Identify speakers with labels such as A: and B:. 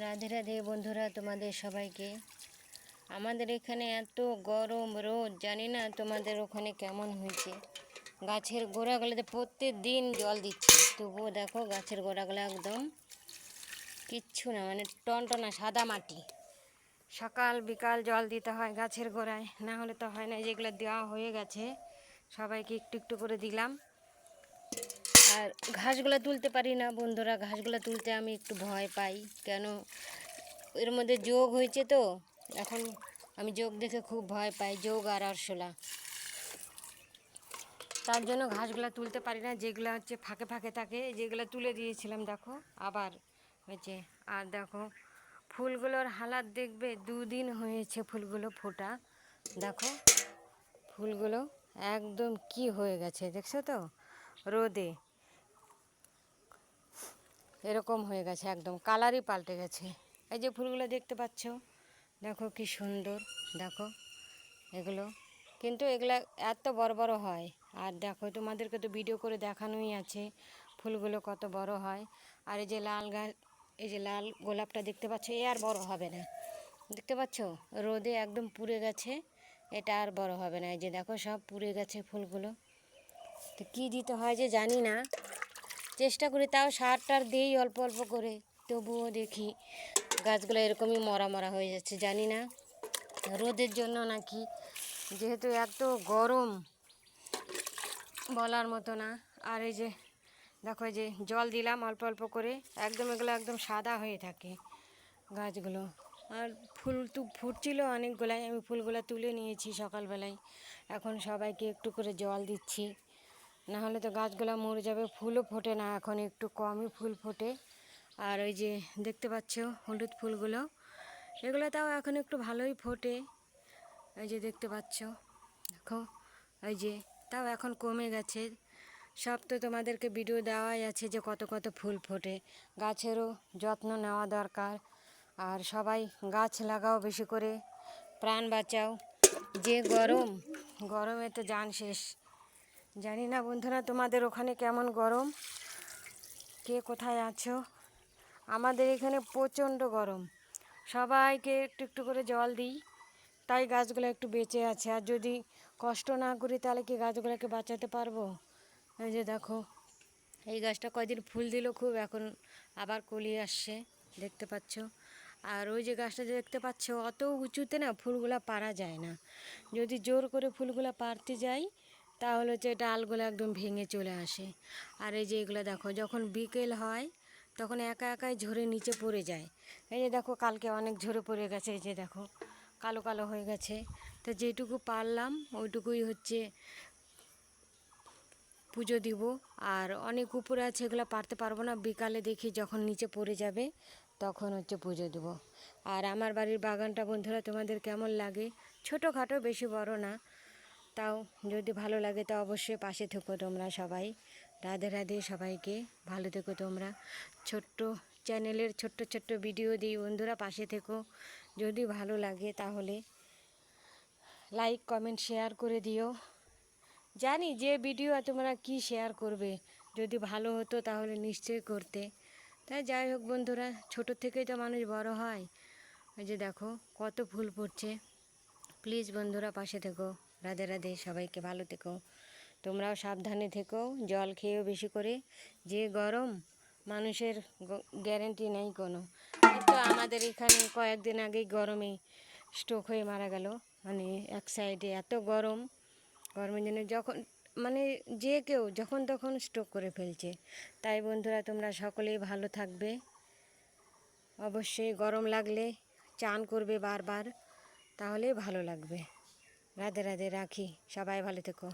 A: রাধে রাধে বন্ধুরা, তোমাদের সবাইকে। আমাদের এখানে এত গরম রোদ, জানি না তোমাদের ওখানে কেমন হয়েছে। গাছের গোড়াগুলোতে প্রত্যেক দিন জল দিচ্ছে, তবুও দেখো গাছের গোড়াগুলো একদম কিচ্ছু না, মানে টনটনা সাদা মাটি। সকাল বিকাল জল দিতে হয় গাছের গোড়ায়, না হলে তো হয় না। যেগুলো দেওয়া হয়ে গেছে সবাইকে একটু একটু করে দিলাম। আর ঘাসগুলো তুলতে পারি না বন্ধুরা, ঘাসগুলো তুলতে আমি একটু ভয় পাই। কেন, এর মধ্যে যোগ হয়েছে তো, এখন আমি যোগ দেখে খুব ভয় পাই, যোগ আর আরশোলা। তার জন্য ঘাসগুলো তুলতে পারি না। যেগুলো হচ্ছে ফাঁকে ফাঁকে থাকে, যেগুলো তুলে দিয়েছিলাম দেখো আবার হয়েছে। আর দেখো ফুলগুলোর হালাত দেখবে, 2 দিন হয়েছে ফুলগুলো ফোটা। দেখো ফুলগুলো একদম কি হয়ে গেছে, দেখছো তো, রোদে এরকম হয়ে গেছে, একদম কালারই পাল্টে গেছে। এই যে ফুলগুলো দেখতে পাচ্ছ, দেখো কি সুন্দর। দেখো এগুলো, কিন্তু এগুলো এত বড় বড় হয়। আর দেখো তোমাদেরকে তো ভিডিও করে দেখানোই আছে ফুলগুলো কত বড় হয়। আর এই যে লাল গাছ, এই যে লাল গোলাপটা দেখতে পাচ্ছ, এ আর বড় হবে না। দেখতে পাচ্ছ রোদে একদম পুড়ে গেছে, এটা আর বড় হবে না। এই যে দেখো সব পুড়ে গেছে ফুলগুলো। তো কী দিতে হয় যে জানি না, চেষ্টা করি, তাও সার টার দিই অল্প অল্প করে, তবুও দেখি গাছগুলো এরকমই মরা মরা হয়ে যাচ্ছে। জানি না রোদের জন্য নাকি, যেহেতু এত গরম বলার মতো না। আর এই যে দেখো, এই যে জল দিলাম অল্প অল্প করে, একদম এগুলো একদম সাদা হয়ে থাকে গাছগুলো। আর ফুল তো ফুটছিল অনেকগুলাই, আমি ফুলগুলো তুলে নিয়েছি সকালবেলায়। এখন সবাইকে একটু করে জল দিচ্ছি, না হলে তো গাছগুলো মরে যাবে। ফুলও ফোটে না এখন, একটু কমই ফুল ফোটে। আর ওই যে দেখতে পাচ্ছ হলুদ ফুলগুলো, এগুলো তাও এখন একটু ভালোই ফোটে। এই যে দেখতে পাচ্ছ, দেখো এই যে তাও এখন কমে গেছে। সব তো তোমাদেরকে ভিডিও দেওয়াই আছে যে কত কত ফুল ফোটে। গাছেরও যত্ন নেওয়া দরকার। আর সবাই গাছ লাগাও বেশি করে, প্রাণ বাঁচাও। যে গরম, গরমে তো জান শেষ। জানি না বন্ধুরা তোমাদের ওখানে কেমন গরম, কে কোথায় আছো। আমাদের এখানে প্রচণ্ড গরম। সবাইকে একটু একটু করে জল দিই, তাই গাছগুলো একটু বেঁচে আছে। আর যদি কষ্ট না করি তাহলে কি গাছগুলোকে বাঁচাতে পারবো? এই যে দেখো এই গাছটা কয়দিন ফুল দিল খুব, এখন আবার কলি আসছে, দেখতে পাচ্ছ। আর ওই যে গাছটা দেখতে পাচ্ছ, অত উঁচুতে না ফুলগুলা পারা যায় না। যদি জোর করে ফুলগুলা পারতে যাই তাহলে হচ্ছে ডালগুলো একদম ভেঙে চলে আসে। আর এই যে এগুলো দেখো, যখন বিকেল হয় তখন একা একাই ঝরে নিচে পড়ে যায়। এই যে দেখো কালকে অনেক ঝরে পড়ে গেছে, এই যে দেখো কালো কালো হয়ে গেছে। তো যেটুকু পারলাম ওইটুকুই হচ্ছে পুজো দিব। আর অনেক উপরে আছে, এগুলো পারতে পারবো না, বিকালে দেখি যখন নিচে পড়ে যাবে তখন হচ্ছে পুজো দেব। আর আমার বাড়ির বাগানটা বন্ধুরা তোমাদের কেমন লাগে, ছোটোখাটো, বেশি বড় না, তাও যদি ভালো লাগে তো অবশ্যই পাশে থেকো তোমরা সবাই। রাধে রাধে সবাইকে, ভালো থেকো তোমরা। ছোট্ট চ্যানেলের ছোট্ট ছোট্ট ভিডিও দিই বন্ধুরা, পাশে থেকো। যদি ভালো লাগে তাহলে লাইক কমেন্ট শেয়ার করে দিও। জানি যে ভিডিও তোমরা কি শেয়ার করবে, যদি ভালো হতো তাহলে নিশ্চয়ই করতে। তাই যাই হোক বন্ধুরা, ছোটো থেকেই তো মানুষ বড় হয়। ওই যে দেখো কত ফুল পড়ছে। প্লিজ বন্ধুরা পাশে থেকো। রাধে রাধে সবাইকে, ভালো থেকো। তোমরাও সাবধানে থেকো, জল খেয়েও বেশি করে। যে গরম, মানুষের গ্যারেন্টি নেই কোনো। এই তো আমাদের এখানে কয়েকদিন আগেই গরমে স্ট্রোক হয়ে মারা গেল, মানে এক সাইডে এত গরম। গরমের জন্য যখন মানে যে কেউ যখন তখন স্ট্রোক করে ফেলছে। তাই বন্ধুরা তোমরা সকলেই ভালো থাকবে। অবশ্যই গরম লাগলে চান করবে বারবার, তাহলেই ভালো লাগবে। রাধে রাধে, রাখি, সবাই ভালো থেকো।